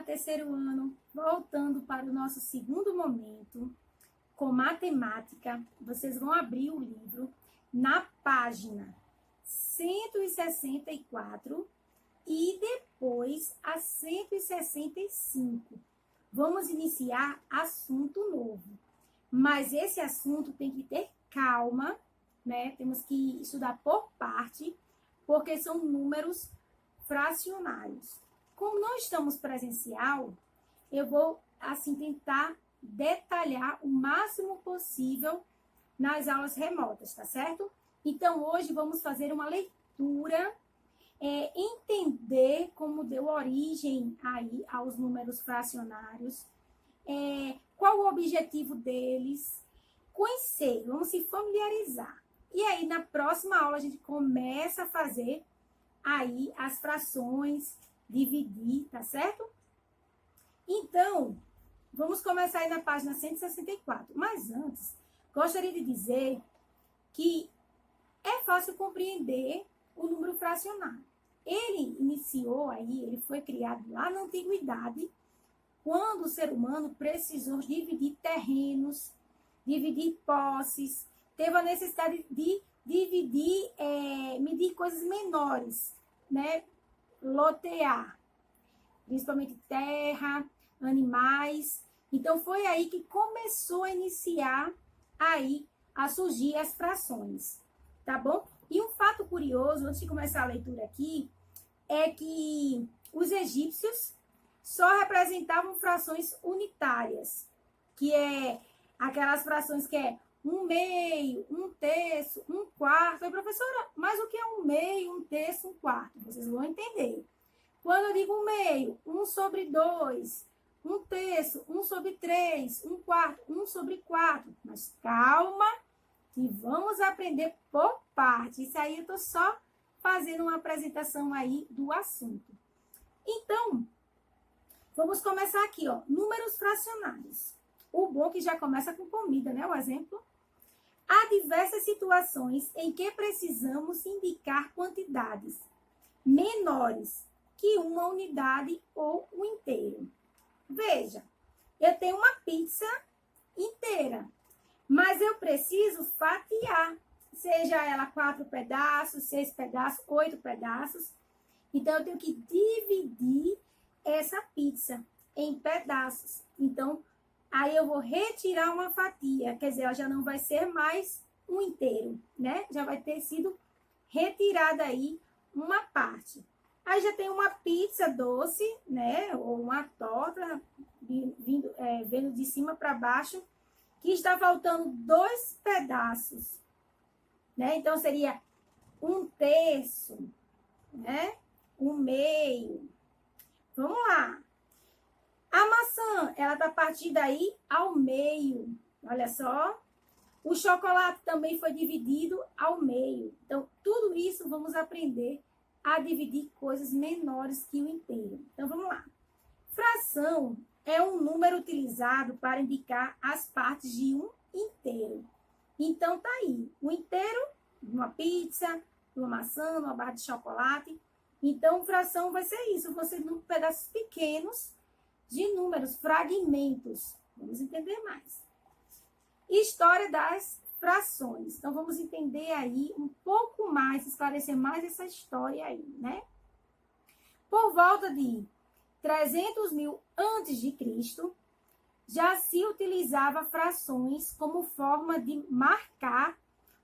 terceiro ano, voltando para o nosso segundo momento, com matemática. Vocês vão abrir o livro na página 164 e depois a 165. Vamos iniciar assunto novo. Mas esse assunto tem que ter calma, né? Temos que estudar por parte, porque são números fracionários. Como não estamos presencial, eu vou, assim, tentar detalhar o máximo possível nas aulas remotas, tá certo? Então, hoje vamos fazer uma leitura, entender como deu origem aí aos números fracionários, qual o objetivo deles, conhecer, vamos se familiarizar. E aí, na próxima aula, a gente começa a fazer aí as frações, dividir, tá certo? Então, vamos começar aí na página 164. Mas antes, gostaria de dizer que é fácil compreender o número fracionário. Ele iniciou aí, ele foi criado lá na antiguidade, quando o ser humano precisou dividir terrenos, dividir posses, teve a necessidade de dividir, medir coisas menores, né? Lotear, principalmente terra, animais. Então, foi aí que começou a iniciar aí a surgir as frações, tá bom? E um fato curioso, antes de começar a leitura aqui, é que os egípcios só representavam frações unitárias, que é aquelas frações que é 1/2, 1/3, 1/4. Aí, professora, mas o que é 1/2, 1/3, 1/4? Vocês vão entender. Quando eu digo 1/2, 1/2, 1/3, 1/3, 1/4, 1/4. Mas calma, que vamos aprender por parte. Isso aí eu estou só fazendo uma apresentação aí do assunto. Então, vamos começar aqui, ó. Números fracionários. O bom que já começa com comida, né? O exemplo. Há diversas situações em que precisamos indicar quantidades menores que uma unidade ou um inteiro. Veja, eu tenho uma pizza inteira, mas eu preciso fatiar, seja ela 4 pedaços, 6 pedaços, 8 pedaços. Então, eu tenho que dividir essa pizza em pedaços. Então, aí eu vou retirar uma fatia, quer dizer, ela já não vai ser mais um inteiro, né? Já vai ter sido retirada aí uma parte. Aí já tem uma pizza doce, né? Ou uma torta vendo de cima para baixo, que está faltando 2 pedaços, né? Então, seria 1/3, né? 1/2. Vamos lá. A maçã, ela está partida aí ao meio. Olha só. O chocolate também foi dividido ao meio. Então, tudo isso vamos aprender a dividir coisas menores que o inteiro. Então, vamos lá. Fração é um número utilizado para indicar as partes de um inteiro. Então, tá aí. O inteiro de uma pizza, de uma maçã, de uma barra de chocolate. Então, fração vai ser isso. Você em pedaços pequenos de números, fragmentos. Vamos entender mais. História das frações. Então, vamos entender aí um pouco mais, esclarecer mais essa história aí, né? Por volta de 300.000 a.C., já se utilizava frações como forma de marcar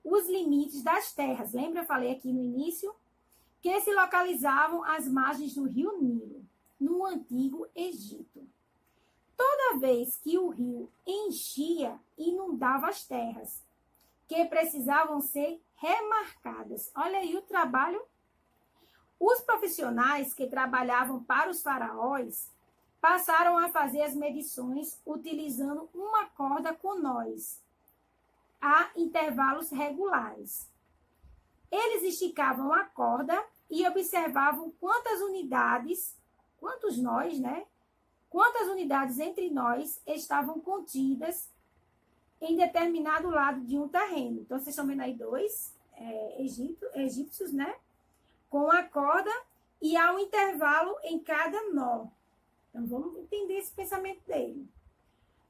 os limites das terras. Lembra? Eu falei aqui no início que se localizavam às margens do rio Nilo, no Antigo Egito. Toda vez que o rio enchia, inundava as terras, que precisavam ser remarcadas. Olha aí o trabalho. Os profissionais que trabalhavam para os faraós passaram a fazer as medições utilizando uma corda com nós, a intervalos regulares. Eles esticavam a corda e observavam quantas unidades entre nós estavam contidas em determinado lado de um terreno. Então, vocês estão vendo aí 2 egípcios, né? Com a corda e há um intervalo em cada nó. Então, vamos entender esse pensamento dele.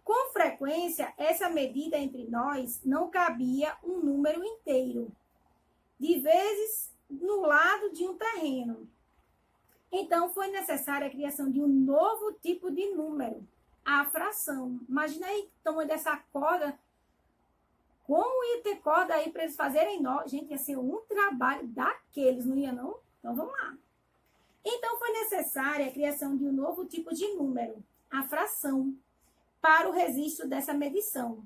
Com frequência, essa medida entre nós não cabia um número inteiro, de vezes no lado de um terreno. Então, foi necessária a criação de um novo tipo de número, a fração. Imagina aí o tamanho dessa corda. Como ia ter corda aí para eles fazerem nó? Gente, ia ser um trabalho daqueles, não ia não? Então, vamos lá. Então, foi necessária a criação de um novo tipo de número, a fração, para o registro dessa medição.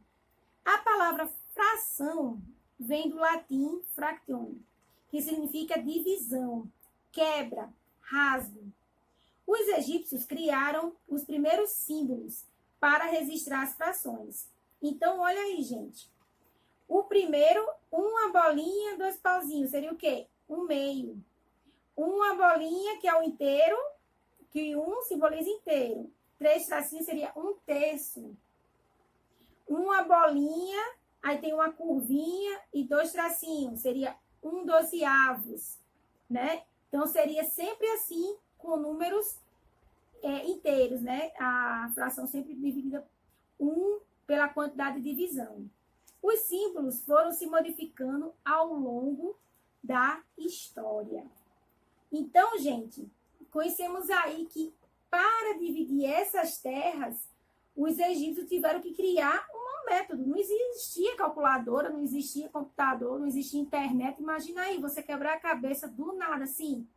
A palavra fração vem do latim fraction, que significa divisão, quebra, rasgo. Os egípcios criaram os primeiros símbolos para registrar as frações. Então, olha aí, gente. O primeiro, uma bolinha, 2 pauzinhos, seria o quê? Um meio. Uma bolinha, que é o inteiro, que um simboliza inteiro. 3 tracinhos seria 1/3. Uma bolinha, aí tem uma curvinha e 2 tracinhos, seria 1/12, né? Então, seria sempre assim, com números inteiros, né? A fração sempre dividida 1 pela quantidade de divisão. Os símbolos foram se modificando ao longo da história. Então, gente, conhecemos aí que para dividir essas terras, os egípcios tiveram que criar um método. Não existia calculadora, não existia computador, não existia internet. Imagina aí, você quebrar a cabeça do nada, assim,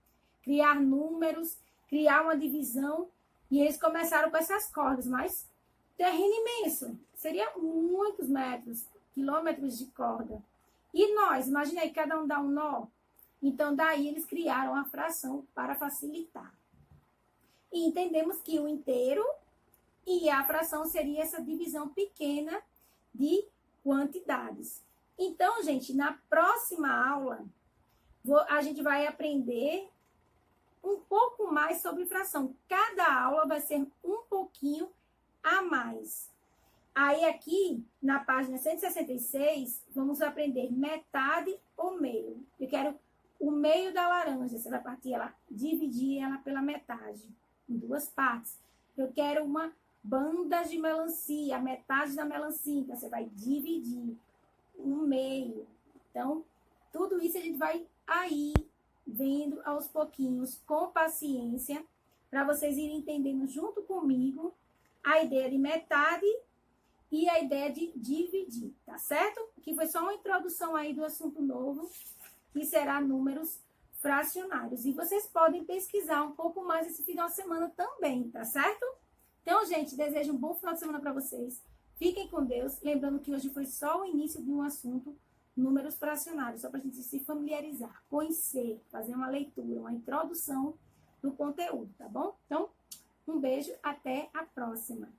criar números, criar uma divisão. E eles começaram com essas cordas, mas terreno imenso. Seria muitos metros, quilômetros de corda. E nós, imagina aí, cada um dá um nó. Então, daí eles criaram a fração para facilitar. E entendemos que o inteiro e a fração seria essa divisão pequena de quantidades. Então, gente, na próxima aula, a gente vai aprender um pouco mais sobre fração. Cada aula vai ser um pouquinho a mais. Aí, aqui, na página 166, vamos aprender metade ou meio. Eu quero o meio da laranja. Você vai partir ela, dividir ela pela metade, em 2 partes. Eu quero uma banda de melancia, a metade da melancia. Então, você vai dividir um meio. Então, tudo isso a gente vai aí vendo aos pouquinhos, com paciência, para vocês irem entendendo junto comigo a ideia de metade e a ideia de dividir, tá certo? Que foi só uma introdução aí do assunto novo, que será números fracionários. E vocês podem pesquisar um pouco mais esse final de semana também, tá certo? Então, gente, desejo um bom final de semana para vocês. Fiquem com Deus. Lembrando que hoje foi só o início de um assunto, números fracionários, só para a gente se familiarizar, conhecer, fazer uma leitura, uma introdução do conteúdo, tá bom? Então, um beijo, até a próxima.